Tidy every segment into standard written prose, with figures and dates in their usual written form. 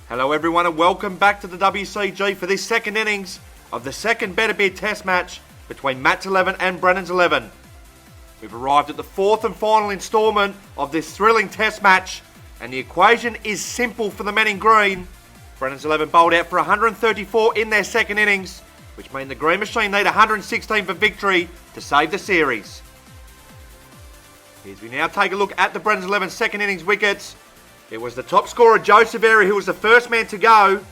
Hello everyone and welcome back to the WCG for this second innings of the second Better Beer Test match between Matt's 11 and Brennan's 11. We've arrived at the fourth and final instalment of this thrilling test match, and the equation is simple for the men in green. Brennan's 11 bowled out for 134 in their second innings, which means the Green Machine need 116 for victory to save the series. As we now take a look at the Brennan's 11 second innings wickets, it was the top scorer Joseph Airy who was the first man to go.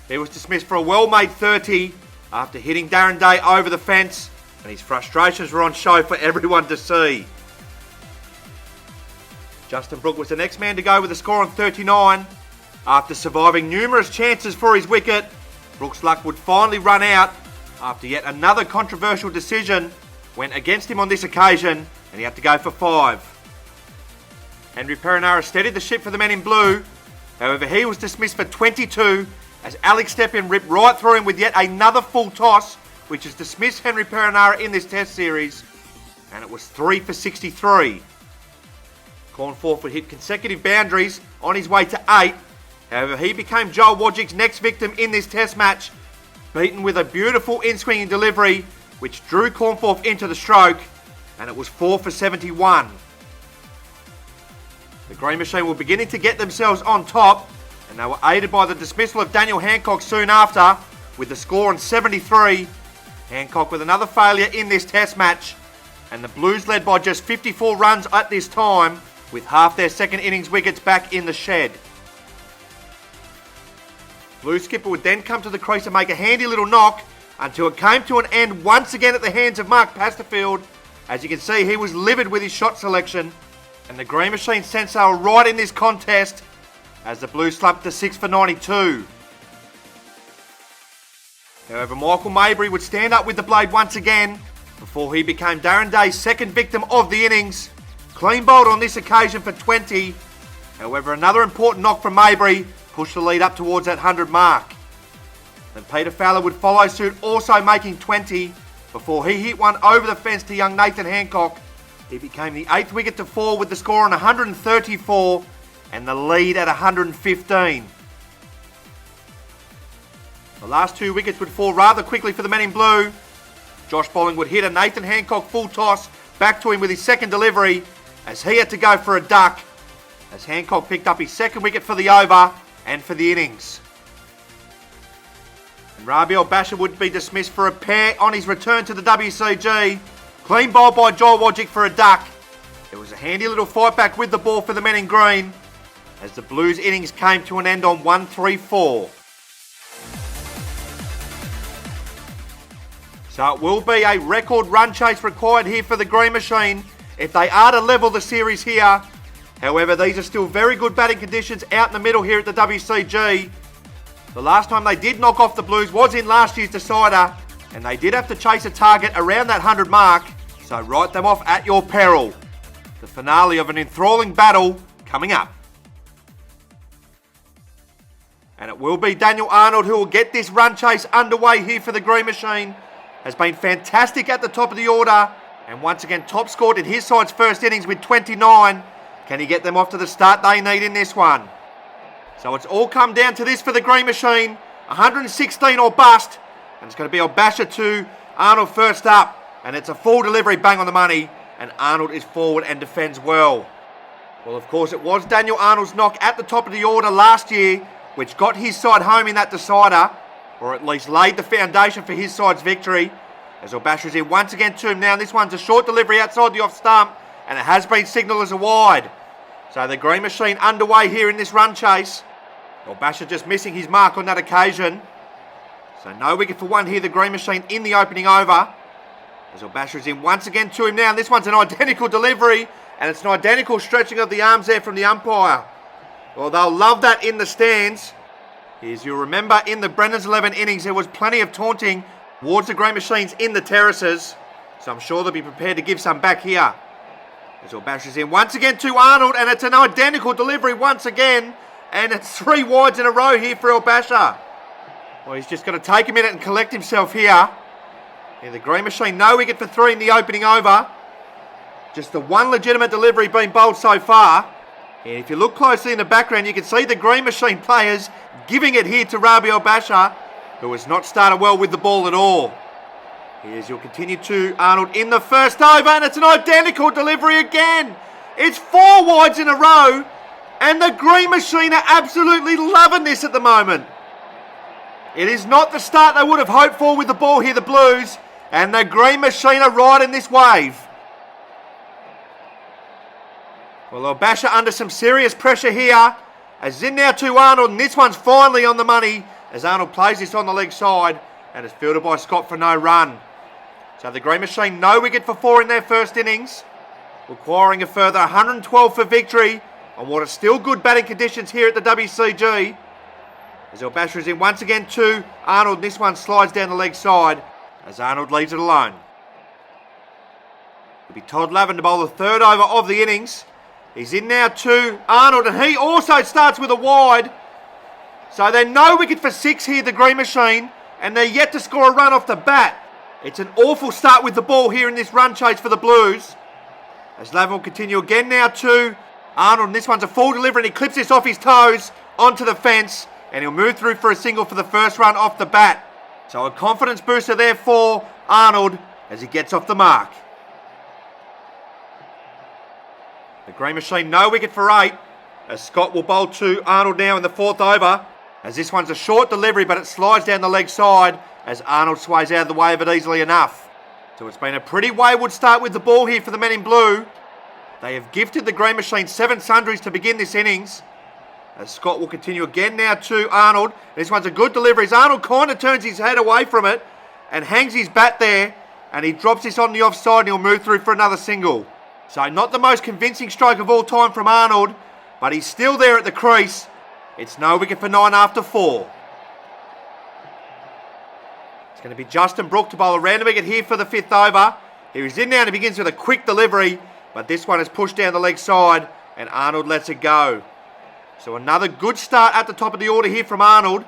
He was dismissed for a well-made 30 after hitting Darren Day over the fence, and his frustrations were on show for everyone to see. Justin Brooke was the next man to go with a score on 39. After surviving numerous chances for his wicket, Brooks' luck would finally run out after yet another controversial decision went against him on this occasion, and he had to go for 5. Henry Perenara steadied the ship for the men in blue. However, he was dismissed for 22 as Alex Stepien ripped right through him with yet another full toss, which has dismissed Henry Perenara in this test series, and it was 3 for 63. Cornforth would hit consecutive boundaries on his way to 8. However, he became Joel Wodjick's next victim in this test match, beaten with a beautiful in-swinging delivery which drew Cornforth into the stroke, and it was 4 for 71. The Green Machine were beginning to get themselves on top, and they were aided by the dismissal of Daniel Hancock soon after, with the score on 73. Hancock with another failure in this test match, and the Blues led by just 54 runs at this time, with half their second innings wickets back in the shed. Blue skipper would then come to the crease and make a handy little knock until it came to an end once again at the hands of Mark Pasterfield. As you can see, he was livid with his shot selection, and the Green Machine sensed they were right in this contest as the Blues slumped to 6 for 92. However, Michael Mabry would stand up with the blade once again before he became Darren Day's second victim of the innings. Clean bowled on this occasion for 20. However, another important knock from Mabry pushed the lead up towards that 100 mark. Then Peter Fowler would follow suit, also making 20 before he hit one over the fence to young Nathan Hancock. He became the 8th wicket to fall with the score on 134 and the lead at 115. The last 2 wickets would fall rather quickly for the men in blue. Josh Bolling would hit a Nathan Hancock full toss back to him with his second delivery as he had to go for a duck, as Hancock picked up his second wicket for the over and for the innings. And Rabiel Basher would be dismissed for a pair on his return to the WCG. Clean bowl by Joel Wodjick for a duck. It was a handy little fight back with the ball for the men in green as the Blues innings came to an end on 134. So it will be a record run chase required here for the Green Machine if they are to level the series here. However, these are still very good batting conditions out in the middle here at the WCG. The last time they did knock off the Blues was in last year's decider, and they did have to chase a target around that 100 mark, so write them off at your peril. The finale of an enthralling battle coming up. And it will be Daniel Arnold who will get this run chase underway here for the Green Machine. Has been fantastic at the top of the order, and once again top scored in his side's first innings with 29. Can he get them off to the start they need in this one? So it's all come down to this for the Green Machine. 116 or bust. And it's going to be Basher to Arnold first up. And it's a full delivery, bang on the money. And Arnold is forward and defends well. Well, of course, it was Daniel Arnold's knock at the top of the order last year, which got his side home in that decider, or at least laid the foundation for his side's victory. As Basher is in once again to him now. This one's a short delivery outside the off stump, and it has been signalled as a wide. So the Green Machine underway here in this run chase. Basher just missing his mark on that occasion. So no wicket for one here, the Green Machine in the opening over. As Basher is in once again to him now. And this one's an identical delivery, and it's an identical stretching of the arms there from the umpire. Well, they'll love that in the stands. As you'll remember, in the Brennan's 11 innings, there was plenty of taunting towards the Green Machines in the terraces. So I'm sure they'll be prepared to give some back here. As Basher is in once again to Arnold, and it's an identical delivery once again. And it's 3 wides in a row here for Basher. Well, he's just going to take a minute and collect himself here. The Green Machine, no wicket for 3 in the opening over. Just the one legitimate delivery being bowled so far. And if you look closely in the background, you can see the Green Machine players giving it here to Rabi Basha, who has not started well with the ball at all. Here's you'll continue to Arnold in the first over, and it's an identical delivery again. It's 4 wides in a row, and the Green Machine are absolutely loving this at the moment. It is not the start they would have hoped for with the ball here, the Blues, and the Green Machine are riding this wave. Well, Basha under some serious pressure here, as in now to Arnold, and this one's finally on the money, as Arnold plays this on the leg side, and it's fielded by Scott for no run. So the Green Machine no wicket for 4 in their first innings, requiring a further 112 for victory on what are still good batting conditions here at the WCG. As Basha is in once again to Arnold, this one slides down the leg side as Arnold leaves it alone. It'll be Todd Lavin to bowl the third over of the innings. He's in now to Arnold, and he also starts with a wide. So they're no wicket for 6 here, the Green Machine, and they're yet to score a run off the bat. It's an awful start with the ball here in this run chase for the Blues. As Lavin will continue again now to Arnold, and this one's a full delivery, and he clips this off his toes onto the fence, and he'll move through for a single for the first run off the bat. So a confidence booster there for Arnold as he gets off the mark. The Green Machine no wicket for 8, as Scott will bowl to Arnold now in the 4th over, as this one's a short delivery, but it slides down the leg side as Arnold sways out of the way of it easily enough. So it's been a pretty wayward start with the ball here for the men in blue. They have gifted the Green Machine 7 sundries to begin this innings, as Scott will continue again now to Arnold. This one's a good delivery as Arnold kind of turns his head away from it and hangs his bat there, and he drops this on the offside, and he'll move through for another single. So not the most convincing stroke of all time from Arnold, but he's still there at the crease. It's no wicket for 9 after 4. It's going to be Justin Brooke to bowl a random wicket here for the 5th over. Here he's in now and he begins with a quick delivery, but this one is pushed down the leg side and Arnold lets it go. So another good start at the top of the order here from Arnold.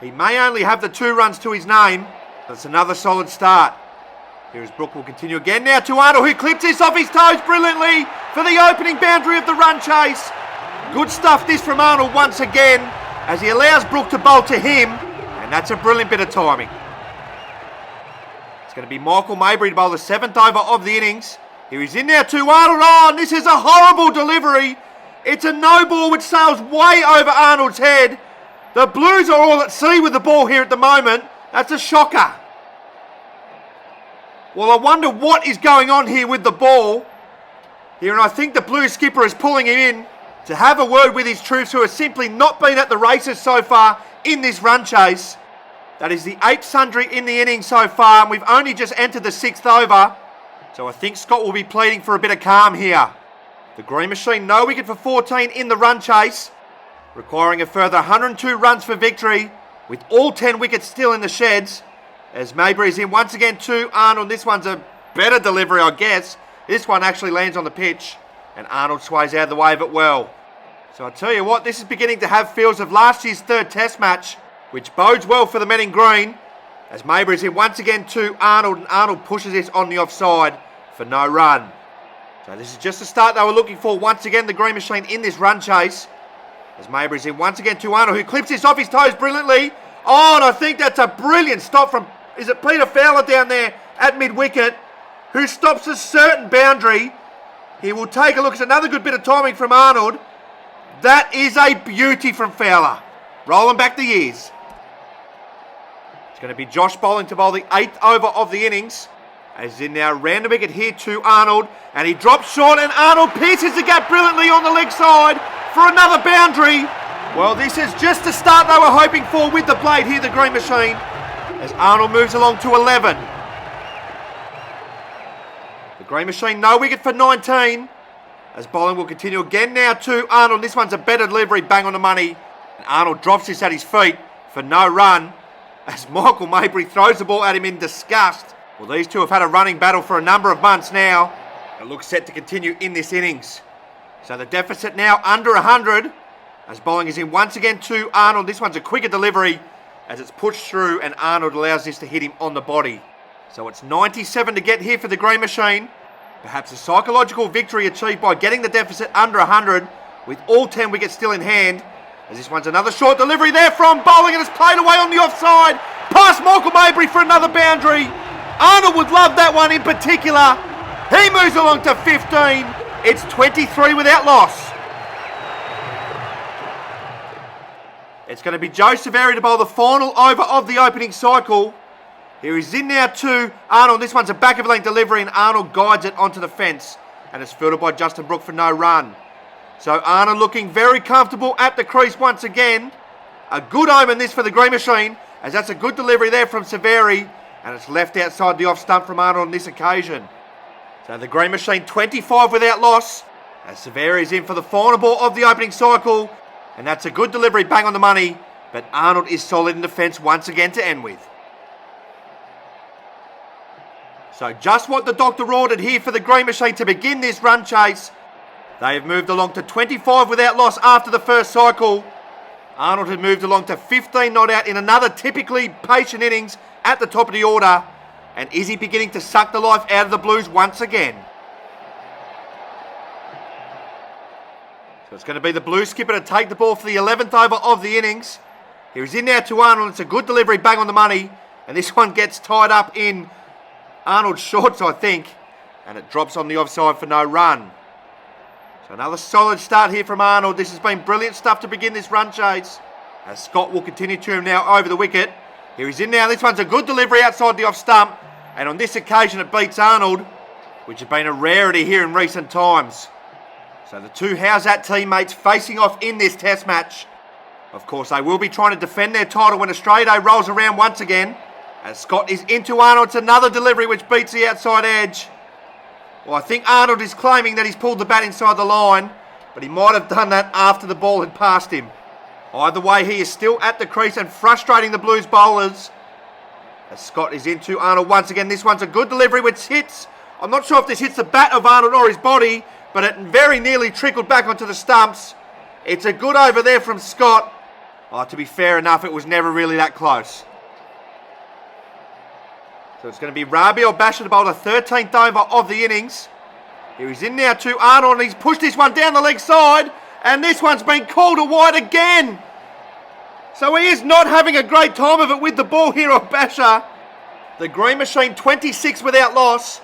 He may only have the 2 runs to his name, but it's another solid start. Here's Brooke will continue again now to Arnold, who clips this off his toes brilliantly for the opening boundary of the run chase. Good stuff this from Arnold once again, as he allows Brooke to bowl to him, and that's a brilliant bit of timing. It's going to be Michael Mabry to bowl the 7th over of the innings. Here he's in now to Arnold. Oh, and this is a horrible delivery. It's a no ball which sails way over Arnold's head. The Blues are all at sea with the ball here at the moment. That's a shocker. Well, I wonder what is going on here with the ball here, and I think the Blues skipper is pulling him in to have a word with his troops who have simply not been at the races so far in this run chase. That is the 8th sundry in the inning so far, and we've only just entered the 6th over. So I think Scott will be pleading for a bit of calm here. The Green Machine no wicket for 14 in the run chase, requiring a further 102 runs for victory, with all 10 wickets still in the sheds. As Mabry is in once again to Arnold. This one's a better delivery, I guess. This one actually lands on the pitch, and Arnold sways out of the way of it well. So I tell you what, this is beginning to have feels of last year's 3rd Test match, which bodes well for the men in green. As Mabry is in once again to Arnold, and Arnold pushes this on the offside for no run. So this is just the start they were looking for. Once again, the Green Machine in this run chase. As Mabry is in once again to Arnold, who clips this off his toes brilliantly. Oh, and I think that's a brilliant stop from, is it Peter Fowler down there at mid-wicket, who stops a certain boundary. He will take a look. It's another good bit of timing from Arnold. That is a beauty from Fowler. Rolling back the years. It's going to be Josh bowling to bowl the 8th over of the innings. As in now, random wicket here to Arnold, and he drops short, and Arnold pierces the gap brilliantly on the leg side for another boundary. Well, this is just the start they were hoping for with the blade here, the Green Machine, as Arnold moves along to 11. The Green Machine no wicket for 19, as bowling will continue again now to Arnold. This one's a better delivery, bang on the money, and Arnold drops this at his feet for no run, as Michael Mabry throws the ball at him in disgust. Well, these two have had a running battle for a number of months now. It looks set to continue in this innings. So the deficit now under 100, as bowling is in once again to Arnold. This one's a quicker delivery as it's pushed through, and Arnold allows this to hit him on the body. So it's 97 to get here for the Green Machine. Perhaps a psychological victory achieved by getting the deficit under 100 with all 10 wickets still in hand. As this one's another short delivery there from bowling, and it's played away on the offside. Past Michael Mabry for another boundary. Arnold would love that one in particular. He moves along to 15. It's 23 without loss. It's going to be Joe Saveri to bowl the final over of the opening cycle. Here he's in now to Arnold. This one's a back of length delivery, and Arnold guides it onto the fence. And it's fielded by Justin Brooke for no run. So Arnold looking very comfortable at the crease once again. A good omen this for the Green Machine, as that's a good delivery there from Saveri. And it's left outside the off stump from Arnold on this occasion. So the Green Machine 25 without loss, as Saveri is in for the final ball of the opening cycle. And that's a good delivery, bang on the money. But Arnold is solid in defence once again to end with. So just what the doctor ordered here for the Green Machine to begin this run chase. They have moved along to 25 without loss after the first cycle. Arnold had moved along to 15 not out in another typically patient innings at the top of the order. And is he beginning to suck the life out of the Blues once again? So it's going to be the Blues skipper to take the ball for the 11th over of the innings. Here he's in now to Arnold. It's a good delivery, bang on the money. And this one gets tied up in Arnold's shorts, I think. And it drops on the offside for no run. So another solid start here from Arnold. This has been brilliant stuff to begin this run chase. As Scott will continue to him now over the wicket. Here he's in now. This one's a good delivery outside the off stump. And on this occasion it beats Arnold, which has been a rarity here in recent times. So the two How's That teammates facing off in this test match. Of course, they will be trying to defend their title when Australia Day rolls around once again. As Scott is into Arnold. It's another delivery which beats the outside edge. Well, I think Arnold is claiming that he's pulled the bat inside the line, but he might have done that after the ball had passed him. Either way, he is still at the crease and frustrating the Blues bowlers. As Scott is into Arnold once again. This one's a good delivery which hits. I'm not sure if this hits the bat of Arnold or his body, but it very nearly trickled back onto the stumps. It's a good over there from Scott. Oh, to be fair enough, it was never really that close. So it's going to be Rabi Basher to bowl the 13th over of the innings. Here he's in now to Arnold, and he's pushed this one down the leg side. And this one's been called a wide again. So he is not having a great time of it with the ball here on Basher. The Green Machine 26 without loss.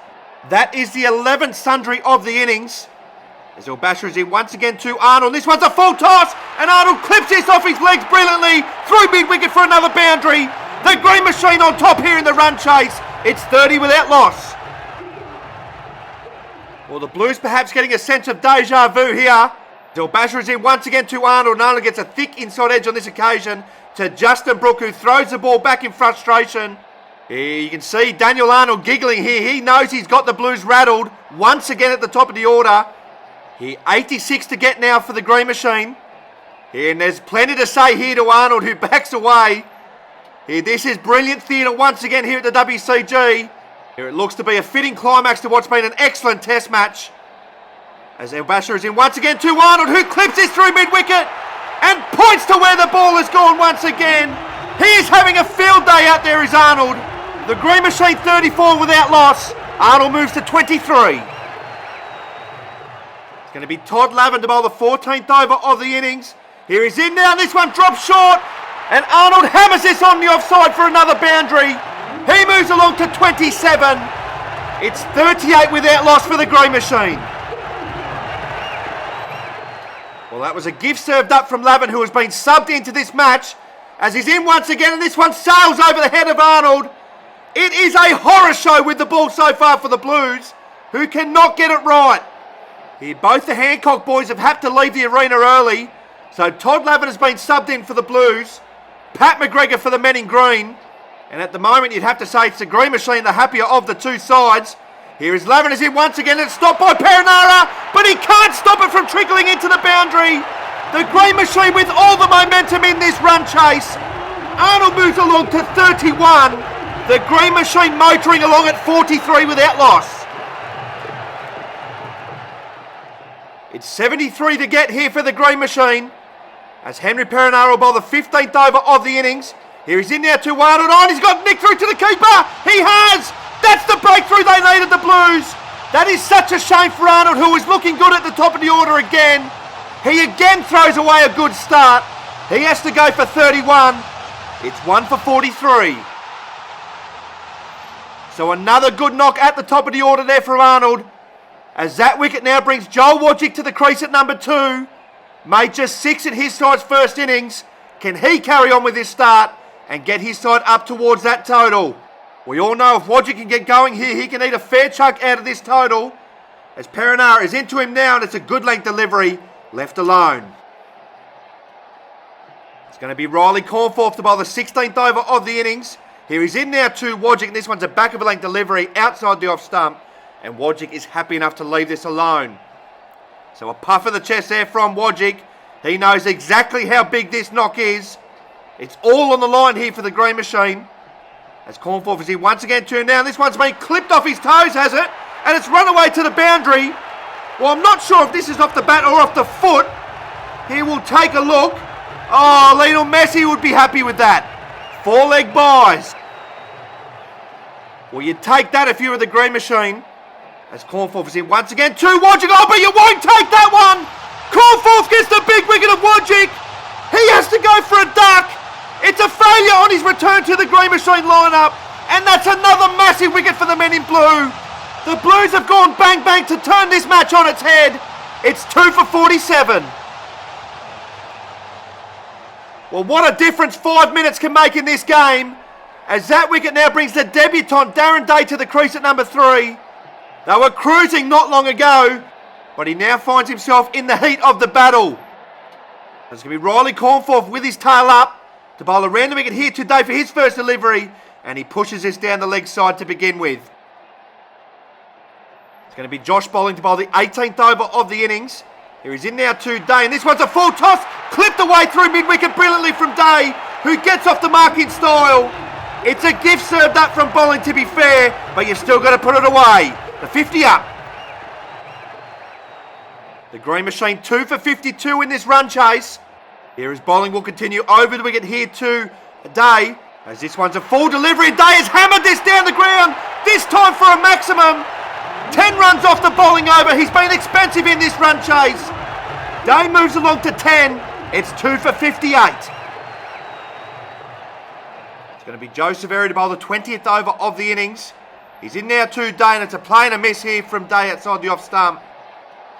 That is the 11th sundry of the innings. As Basher is in once again to Arnold. This one's a full toss, and Arnold clips this off his legs brilliantly through mid-wicket for another boundary. The Green Machine on top here in the run chase. It's 30 without loss. Well, the Blues perhaps getting a sense of deja vu here. Basher is in once again to Arnold, and Arnold gets a thick inside edge on this occasion to Justin Brooke, who throws the ball back in frustration. Here you can see Daniel Arnold giggling here. He knows he's got the Blues rattled once again at the top of the order. Here, 86 to get now for the Green Machine. Here, and there's plenty to say here to Arnold, who backs away. Here, this is brilliant theatre once again here at the WCG. Here, it looks to be a fitting climax to what's been an excellent test match. As Basher is in once again to Arnold, who clips this through mid-wicket and points to where the ball has gone once again. He is having a field day out there, is Arnold. The Green Machine 34 without loss. Arnold moves to 23. It's going to be Todd Lavin to bowl the 14th over of the innings. Here he's in now. This one drops short. And Arnold hammers this on the offside for another boundary. He moves along to 27. It's 38 without loss for the Green Machine. Well, that was a gift served up from Lavin, who has been subbed into this match. As he's in once again, and this one sails over the head of Arnold. It is a horror show with the ball so far for the Blues, who cannot get it right. Here, both the Hancock boys have had to leave the arena early. So Todd Lavin has been subbed in for the Blues. Pat McGregor for the men in green. And at the moment, you'd have to say it's the Green Machine, the happier of the two sides. Here is Lavin is in once again. It's stopped by Perinara, but he can't stop it from trickling into the boundary. The Green Machine with all the momentum in this run chase. Arnold moves along to 31. The Green Machine motoring along at 43 without loss. It's 73 to get here for the Green Machine. As Henry Perinara will bowl the 15th over of the innings. Here he's in now to Arnold. Oh, he's got Nick through to the keeper. He has. That's the breakthrough they needed, the Blues. That is such a shame for Arnold, who is looking good at the top of the order again. He again throws away a good start. He has to go for 31. It's 1 for 43. So another good knock at the top of the order there for Arnold. As that wicket now brings Joel Wodjick to the crease at number 2. Made just 6 in his side's first innings. Can he carry on with his start and get his side up towards that total? We all know if Wodjick can get going here, he can eat a fair chunk out of this total. As Perenara is into him now, and it's a good length delivery, left alone. It's going to be Riley Cornforth to bowl the 16th over of the innings. Here he's in now to Wodjick, and this one's a back of a length delivery outside the off stump, and Wodjick is happy enough to leave this alone. So a puff of the chest there from Wodjick. He knows exactly how big this knock is. It's all on the line here for the green machine. As Cornforth is here once again turned down. This one's been clipped off his toes, has it? And it's run away to the boundary. Well, I'm not sure if this is off the bat or off the foot. He will take a look. Oh, Lionel Messi would be happy with that. 4-leg buys. Well, you'd take that if you were the green machine. As Cornforth is in once again to Wodjick. Oh, but you won't take that one. Cornforth gets the big wicket of Wodjick. He has to go for a duck. It's a failure on his return to the green machine lineup. And that's another massive wicket for the men in blue. The Blues have gone bang bang to turn this match on its head. It's 2 for 47. Well, what a difference 5 minutes can make in this game. As that wicket now brings the debutant Darren Day to the crease at number 3. They were cruising not long ago, but he now finds himself in the heat of the battle. It's going to be Riley Cornforth with his tail up to bowl a random wicket here today for his first delivery, and he pushes this down the leg side to begin with. It's going to be Josh bowling to bowl the 18th over of the innings. Here he's in now to Day, and this one's a full toss, clipped away through mid-wicket brilliantly from Day, who gets off the mark in style. It's a gift served up from bowling, to be fair, but you've still got to put it away. The 50 up. The green machine 2 for 52 in this run chase. Here his bowling will continue over the wicket here to Day, as this one's a full delivery. Day has hammered this down the ground, this time for a maximum. 10 runs off the bowling over. He's been expensive in this run chase. Day moves along to 10. It's 2 for 58. It's going to be Joe Severi to bowl the 20th over of the innings. He's in now to Day, and it's a play and a miss here from Day outside the off stump.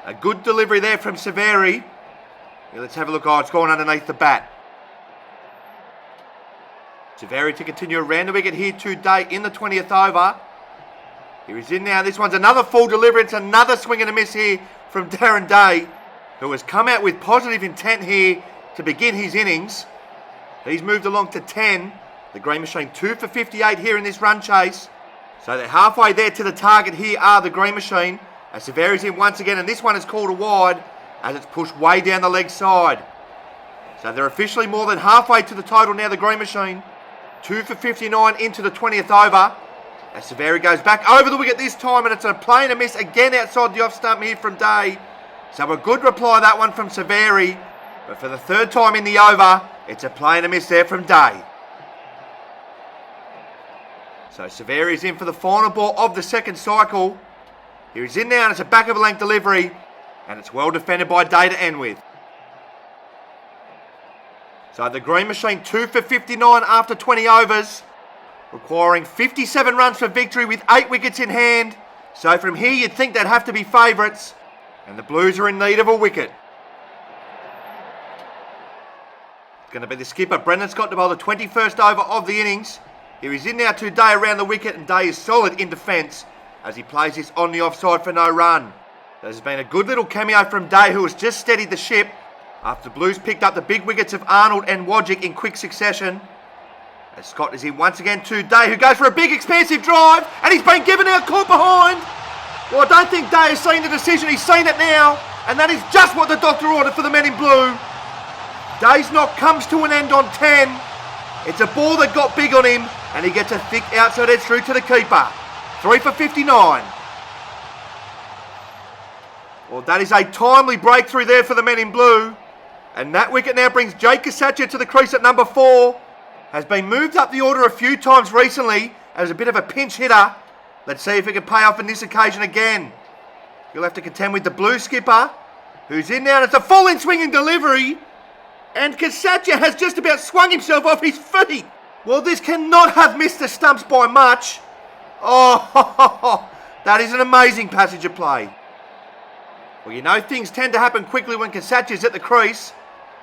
A good delivery there from Severi. Here, let's have a look. Oh, it's gone underneath the bat. Severi to continue around the wicket here to Day in the 20th over. Here he's in now. This one's another full delivery. It's another swing and a miss here from Darren Day, who has come out with positive intent here to begin his innings. He's moved along to 10. The green machine 2 for 58 here in this run chase. So they're halfway there to the target here are the green machine. As Severi's in once again, and this one is called a wide as it's pushed way down the leg side. So they're officially more than halfway to the total now, the green machine. 2 for 59 into the 20th over. As Severi goes back over the wicket this time, and it's a play and a miss again outside the off stump here from Day. So a good reply that one from Severi. But for the third time in the over, it's a play and a miss there from Day. So Severi's in for the final ball of the second cycle. Here he's in now, and it's a back of a length delivery, and it's well defended by Day to end with. So the green machine 2 for 59 after 20 overs, requiring 57 runs for victory with 8 wickets in hand. So from here you'd think they'd have to be favourites, and the Blues are in need of a wicket. It's going to be the skipper Brendan Scott to bowl the 21st over of the innings. Here he's in now to Day around the wicket, and Day is solid in defence as he plays this on the offside for no run. There's been a good little cameo from Day, who has just steadied the ship after the Blues picked up the big wickets of Arnold and Wodjick in quick succession. As Scott is in once again to Day, who goes for a big expansive drive, and he's been given out caught behind. Well, I don't think Day has seen the decision. He's seen it now, and that is just what the doctor ordered for the men in blue. Day's knock comes to an end on 10. It's a ball that got big on him, and he gets a thick outside edge through to the keeper. 3 for 59. Well, that is a timely breakthrough there for the men in blue. And that wicket now brings Jake Kasatia to the crease at number 4. Has been moved up the order a few times recently as a bit of a pinch hitter. Let's see if it can pay off on this occasion again. You'll have to contend with the blue skipper, who's in now, and it's a full in swinging delivery. And Kasatia has just about swung himself off his feet. Well, this cannot have missed the stumps by much. Oh, that is an amazing passage of play. Well, you know things tend to happen quickly when Kasatia's at the crease,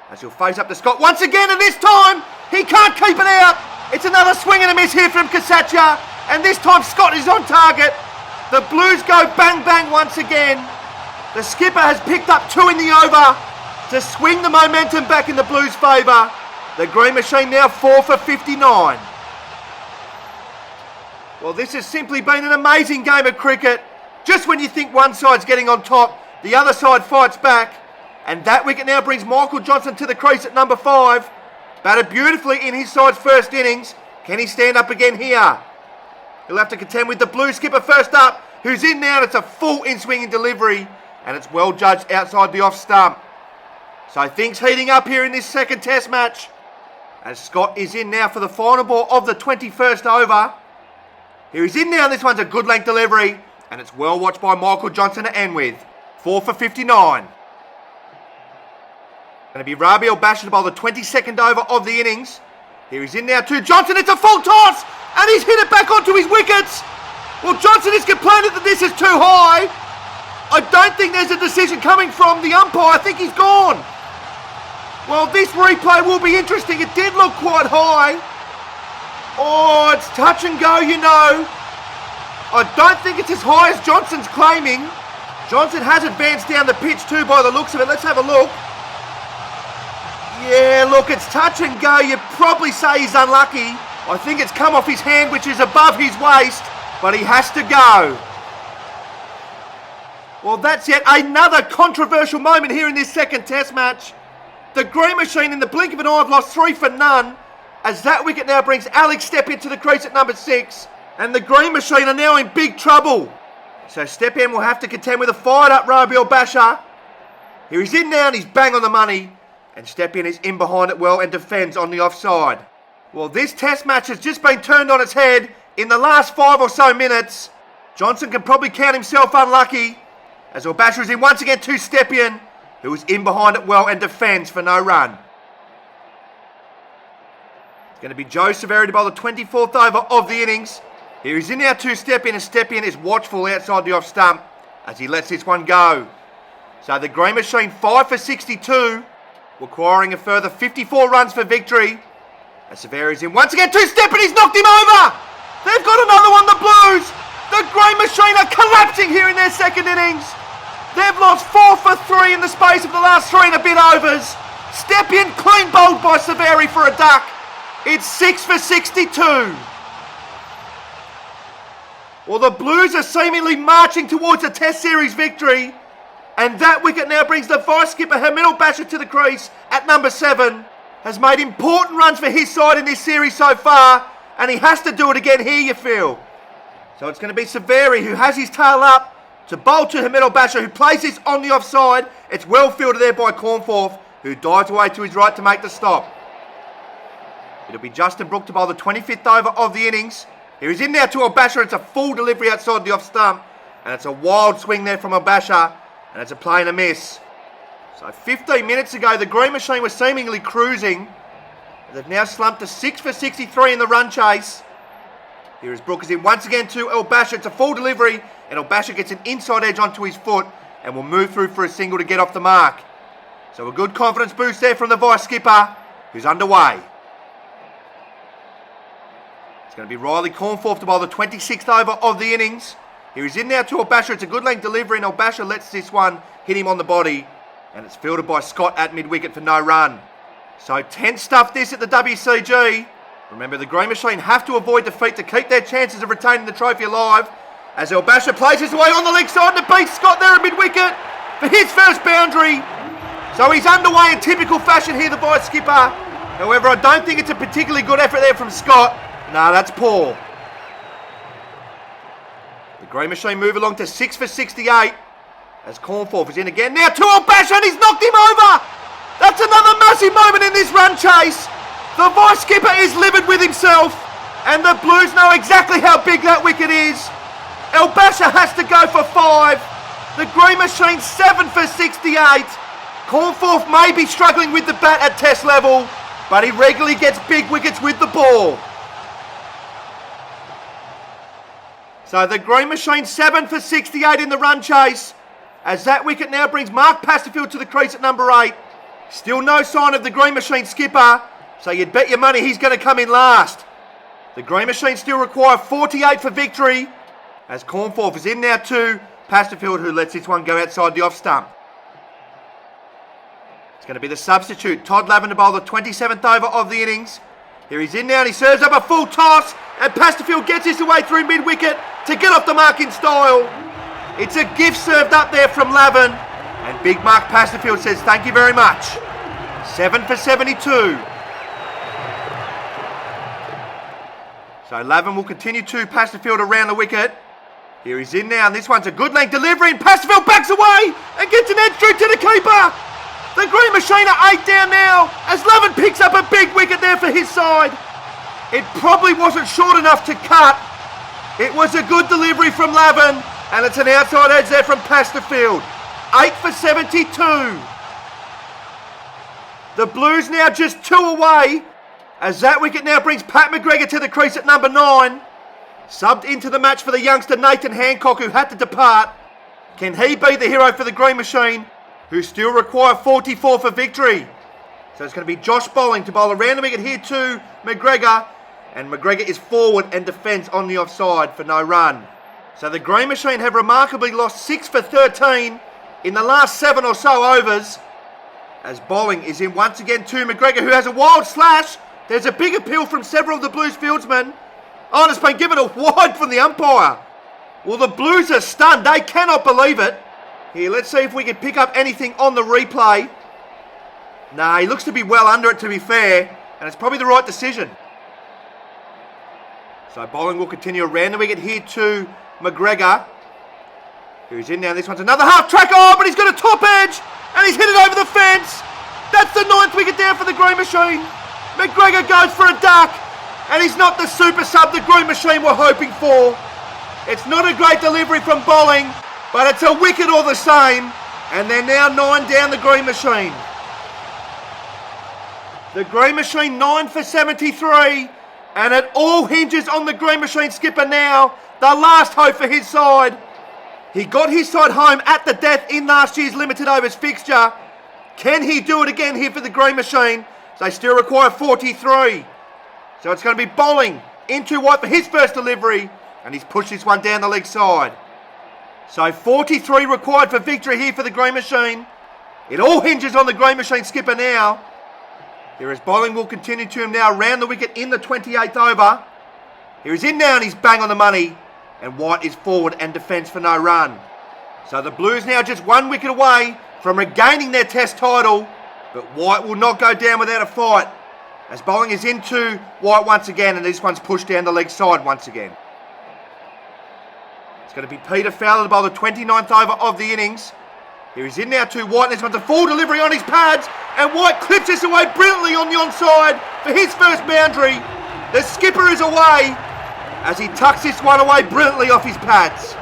as he'll face up to Scott once again, and this time he can't keep it out. It's another swing and a miss here from Kasatia, and this time Scott is on target. The Blues go bang bang once again. The skipper has picked up 2 in the over to swing the momentum back in the Blues' favour. The Green Machine now 4 for 59. Well, this has simply been an amazing game of cricket. Just when you think one side's getting on top, the other side fights back. And that wicket now brings Michael Johnson to the crease at number 5. Batted beautifully in his side's first innings. Can he stand up again here? He'll have to contend with the Blue skipper first up, who's in now, and it's a full in-swinging delivery, and it's well judged outside the off stump. So things heating up here in this second test match, as Scott is in now for the final ball of the 21st over. Here he's in now, and this one's a good length delivery, and it's well watched by Michael Johnson to end with. 4 for 59. Going to be Rabiel Bashir to bowl the 22nd over of the innings. Here he's in now to Johnson, it's a full toss, and he's hit it back onto his wickets. Well, Johnson is complaining that this is too high. I don't think there's a decision coming from the umpire. I think he's gone. Well, this replay will be interesting. It did look quite high. Oh, it's touch and go, you know. I don't think it's as high as Johnson's claiming. Johnson has advanced down the pitch too by the looks of it. Let's have a look. Yeah, look, it's touch and go. You'd probably say he's unlucky. I think it's come off his hand, which is above his waist, but he has to go. Well, that's yet another controversial moment here in this second test match. The Green Machine, in the blink of an eye, have lost 3 for none, as that wicket now brings Alex Stepien to the crease at number 6, and the Green Machine are now in big trouble. So Stepien will have to contend with a fired-up Rabiel Bashir. Here he's in now, and he's bang on the money, and Stepien is in behind it well and defends on the offside. Well, this test match has just been turned on its head in the last 5 or so minutes. Johnson can probably count himself unlucky, as Bashir is in once again to Stepien, who is in behind it well and defends for no run. It's going to be Joe Severity to bowl the 24th over of the innings. Here he's in now to Stepien, and Stepien is watchful outside the off stump as he lets this one go. So the Green Machine 5 for 62, requiring a further 54 runs for victory. As Severity's in once again to Stepien, he's knocked him over! They've got another one, the Blues! The Green Machine are collapsing here in their second innings. They've lost 4 for 3 in the space of the last 3 and a bit overs. Stepien clean bowled by Severi for a duck. It's 6 for 62. Well, the Blues are seemingly marching towards a Test Series victory. And that wicket now brings the vice skipper Hamid Bashir to the crease at number 7. Has made important runs for his side in this series so far. And he has to do it again here, you feel. So it's going to be Severi, who has his tail up, to bowl to Hamid Bashir, who plays this on the offside. It's well fielded there by Cornforth, who dives away to his right to make the stop. It'll be Justin Brooke to bowl the 25th over of the innings. Here he's in now to Bashir. It's a full delivery outside the off stump. And it's a wild swing there from Bashir. And it's a play and a miss. So 15 minutes ago, the Green Machine was seemingly cruising. They've now slumped to 6 for 63 in the run chase. Here is Brooke is in once again to Bashir. It's a full delivery, and Bashir gets an inside edge onto his foot and will move through for a single to get off the mark. So a good confidence boost there from the vice skipper, who's underway. It's going to be Riley Cornforth to bowl the 26th over of the innings. Here he's in now to Bashir. It's a good length delivery, and Bashir lets this one hit him on the body, and it's fielded by Scott at mid-wicket for no run. So tense stuff this at the WCG. Remember, the Green Machine have to avoid defeat to keep their chances of retaining the trophy alive. As Bashir plays his way on the leg side to beat Scott there at mid-wicket for his first boundary. So he's underway in typical fashion here, the vice skipper. However, I don't think it's a particularly good effort there from Scott. No, that's poor. The Green Machine move along to 6 for 68. As Cornforth is in again now to Bashir, and he's knocked him over. That's another massive moment in this run chase. The vice skipper is livid with himself, and the Blues know exactly how big that wicket is. Bashir has to go for 5. The Green Machine 7 for 68. Cornforth may be struggling with the bat at test level, but he regularly gets big wickets with the ball. So the Green Machine 7 for 68 in the run chase, as that wicket now brings Mark Pasterfield to the crease at number 8. Still no sign of the Green Machine skipper, so you'd bet your money he's going to come in last. The Green Machine still require 48 for victory, as Cornforth is in now too. Pasterfield, who lets this one go outside the off stump. It's going to be the substitute, Todd Lavin, to bowl the 27th over of the innings. Here he's in now and he serves up a full toss, and Pasterfield gets his away through mid-wicket to get off the mark in style. It's a gift served up there from Lavin, and big Mark Pasterfield says thank you very much. 7 for 72. So Lavin will continue to Pasterfield around the wicket. Here he's in now, and this one's a good length delivery, and Pasterfield backs away and gets an edge through to the keeper. The Green Machine are 8 down now, as Lavin picks up a big wicket there for his side. It probably wasn't short enough to cut. It was a good delivery from Lavin, and it's an outside edge there from Pasterfield. 8 for 72. The Blues now just 2 away, as that wicket now brings Pat McGregor to the crease at number 9. Subbed into the match for the youngster Nathan Hancock, who had to depart. Can he be the hero for the Green Machine, who still require 44 for victory? So it's going to be Josh Bowling to bowl around the wicket here to McGregor, and McGregor is forward and defends on the offside for no run. So the Green Machine have remarkably lost 6 for 13 in the last 7 or so overs, as Bowling is in once again to McGregor, who has a wild slash. There's a big appeal from several of the Blues fieldsmen. Oh, and it's been given a wide from the umpire. Well, the Blues are stunned. They cannot believe it. Here, let's see if we can pick up anything on the replay. Nah, he looks to be well under it, to be fair, and it's probably the right decision. So Bowling will continue around the wicket here to McGregor, who's in now. This one's another half track. Oh, but he's got a top edge, and he's hit it over the fence. That's the 9th wicket down for the Green Machine. McGregor goes for a duck, and he's not the super sub the Green Machine were hoping for. It's not a great delivery from Bowling, but it's a wicket all the same, and they're now 9 down the Green Machine. The Green Machine 9 for 73, and it all hinges on the Green Machine skipper now, the last hope for his side. He got his side home at the death in last year's limited overs fixture. Can he do it again here for the Green Machine? They still require 43. So it's going to be Bowling into White for his first delivery, and he's pushed this one down the leg side. So 43 required for victory here for the Green Machine. It all hinges on the Green Machine skipper now. Here is Bowling will continue to him now round the wicket in the 28th over. Here he's in now and he's bang on the money, and White is forward and defence for no run. So the Blues now just 1 wicket away from regaining their test title, but White will not go down without a fight, as Bowling is into White once again, and this one's pushed down the leg side once again. It's going to be Peter Fowler to bowl the 29th over of the innings. Here he's in now to White, and this one's a full delivery on his pads, and White clips this away brilliantly on the onside for his first boundary. The skipper is away, as he tucks this one away brilliantly off his pads.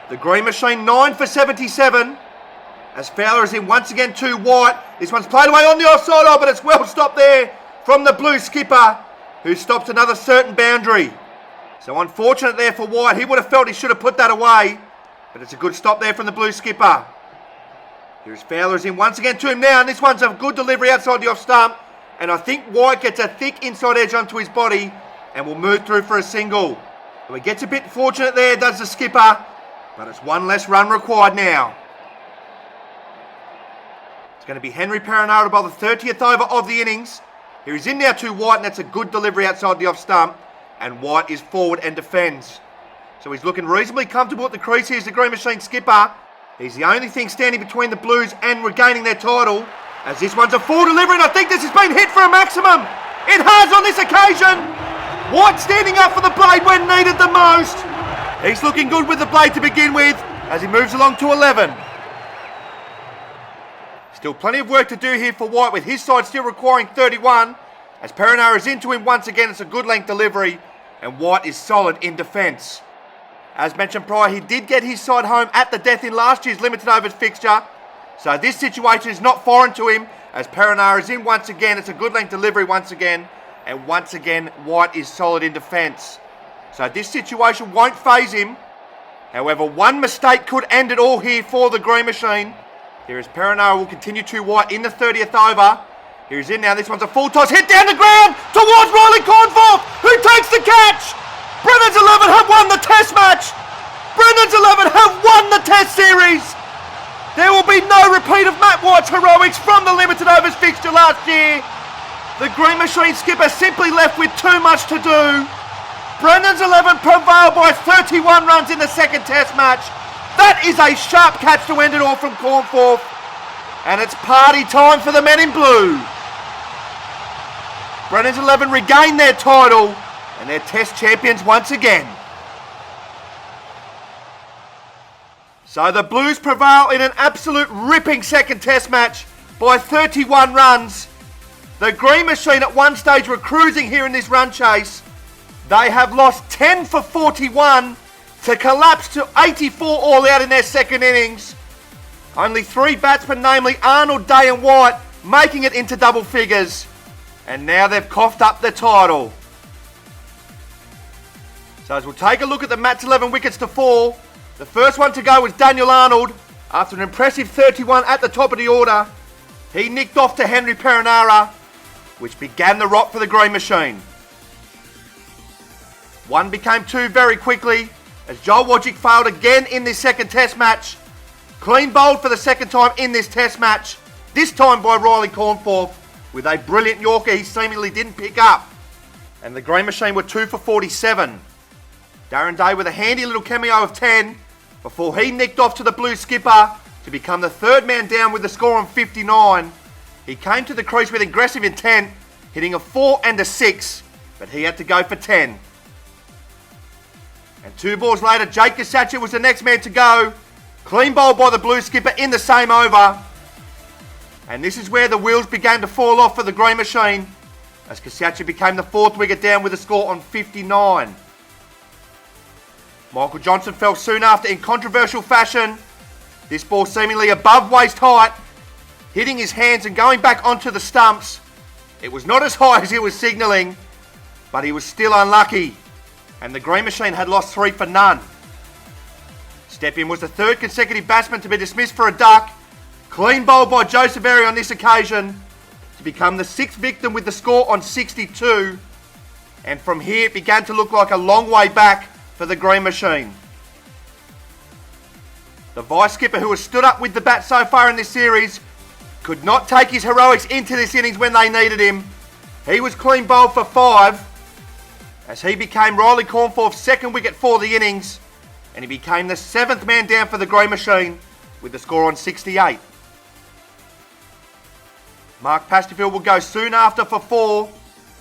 The Green Machine 9 for 77. As Fowler is in once again to White. This one's played away on the offside, but it's well stopped there from the Blue skipper, who stops another certain boundary. So unfortunate there for White. He would have felt he should have put that away, but it's a good stop there from the Blue skipper. Here's Fowler is in once again to him now, and this one's a good delivery outside the off stump, and I think White gets a thick inside edge onto his body and will move through for a single. So he gets a bit fortunate there, does the skipper, but it's 1 less run required now. It's going to be Henry Perenara to bowl the 30th over of the innings. Here he's in now to White, and that's a good delivery outside the off stump, and White is forward and defends. So he's looking reasonably comfortable at the crease. Here's the Green Machine skipper. He's the only thing standing between the Blues and regaining their title, as this one's a full delivery, and I think this has been hit for a maximum. It has on this occasion. White standing up for the blade when needed the most. He's looking good with the blade to begin with, as he moves along to 11. Still plenty of work to do here for White, with his side still requiring 31. As Perenara is into him once again, it's a good length delivery, and White is solid in defence. As mentioned prior, he did get his side home at the death in last year's limited overs fixture. So this situation is not foreign to him, as Perinara is in once again. It's a good length delivery once again. And once again, White is solid in defence. So this situation won't faze him. However, one mistake could end it all here for the Green Machine. Here is Perinara will continue to White in the 30th over. Here he's in now. This one's a full toss. Hit down the ground towards Riley Cornforth, who takes the catch. Brennan's 11 have won the Test match. Brennan's 11 have won the Test series. There will be no repeat of Matt White's heroics from the limited overs fixture last year. The Green Machine skipper simply left with too much to do. Brennan's 11 prevailed by 31 runs in the second Test match. That is a sharp catch to end it all from Cornforth. And it's party time for the men in blue. Brennan's 11 regain their title and they're Test champions once again. So the Blues prevail in an absolute ripping second Test match by 31 runs. The Green Machine at one stage were cruising here in this run chase. They have lost 10 for 41 to collapse to 84 all out in their second innings. Only three batsmen, namely Arnold, Day and White, making it into double figures. And now they've coughed up the title. So as we'll take a look at the match 11 wickets to fall. The first one to go was Daniel Arnold. After an impressive 31 at the top of the order, he nicked off to Henry Perinara, which began the rot for the Green Machine. One became two very quickly, as Joel Wodjick failed again in this second Test match. Clean bowled for the second time in this Test match, this time by Riley Cornforth, with a brilliant Yorker he seemingly didn't pick up. And the Green Machine were 2 for 47. Darren Day with a handy little cameo of 10, before he nicked off to the Blue skipper to become the third man down with the score on 59. He came to the crease with aggressive intent, hitting a 4 and a 6, but he had to go for 10. And 2 balls later, Jake Kasacha was the next man to go. Clean bowl by the Blue skipper in the same over. And this is where the wheels began to fall off for the Green Machine, as Kasacha became the fourth wicket down with a score on 59. Michael Johnson fell soon after in controversial fashion. This ball seemingly above waist height, hitting his hands and going back onto the stumps. It was not as high as he was signalling, but he was still unlucky. And the Green Machine had lost 3 for none. Step-in was the third consecutive batsman to be dismissed for a duck. Clean bowled by Joseph Airy on this occasion to become the 6th victim with the score on 62. And from here it began to look like a long way back for the Green Machine. The vice skipper, who has stood up with the bat so far in this series, could not take his heroics into this innings when they needed him. He was clean bowled for 5, as he became Riley Cornforth's second wicket for the innings, and he became the 7th man down for the Green Machine with the score on 68. Mark Pasterfield will go soon after for 4,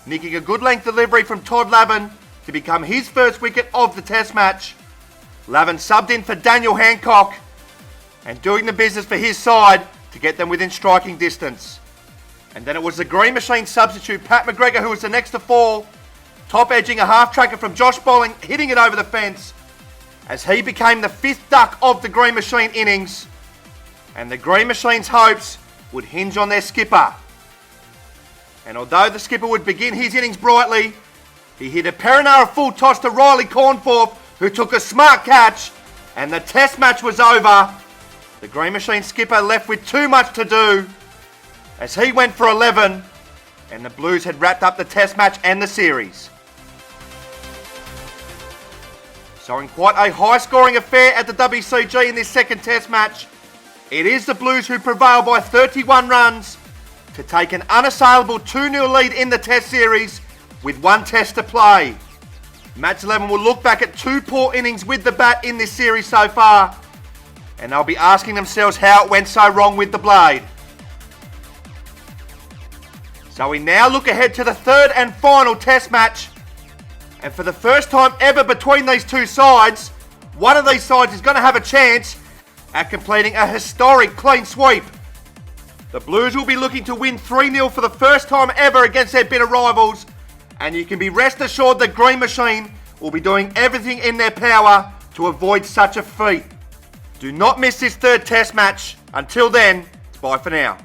nicking a good length delivery from Todd Lavin to become his first wicket of the Test match. Lavin subbed in for Daniel Hancock and doing the business for his side to get them within striking distance. And then it was the Green Machine substitute Pat McGregor who was the next to fall, top edging a half tracker from Josh Bolling, hitting it over the fence, as he became the 5th duck of the Green Machine innings. And the Green Machine's hopes would hinge on their skipper. And although the skipper would begin his innings brightly, he hit a Perinara full toss to Riley Cornforth, who took a smart catch, and the Test match was over. The Green Machine skipper left with too much to do, as he went for 11, and the Blues had wrapped up the Test match and the series. So in quite a high-scoring affair at the WCG in this second Test match, it is the Blues who prevail by 31 runs to take an unassailable 2-0 lead in the Test series with one Test to play. Match 11 will look back at 2 poor innings with the bat in this series so far, and they'll be asking themselves how it went so wrong with the blade. So we now look ahead to the third and final Test match, and for the first time ever between these two sides, one of these sides is going to have a chance at completing a historic clean sweep. The Blues will be looking to win 3-0 for the first time ever against their bitter rivals, and you can be rest assured the Green Machine will be doing everything in their power to to avoid such a feat. Do not miss this third test match. Until then, it's bye for now.